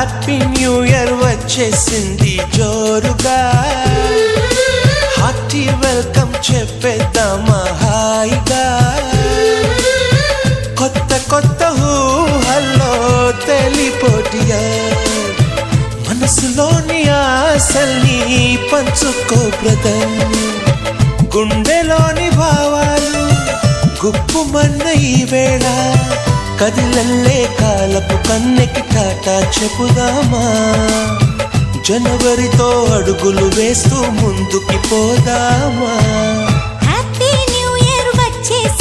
happy new year వచ్చేసింది జోరుగా hearty welcome చెప్పేద్దామా హాయిగా కొత్త కొత్త ఊహల్లో తెలిపోటియా మనసులోని ఆశల్ని పంచుకో బ్రదర్ గుండెలోని భావాలు గుప్పుమన్న ఈ వేళ కదిలల్లే కాలపు కన్నెకి టాటా చెప్పుదామా జనవరితో అడుగులు వేస్తూ ముందుకి పోదామా హ్యాపీ న్యూ ఇయర్ వచ్చేసి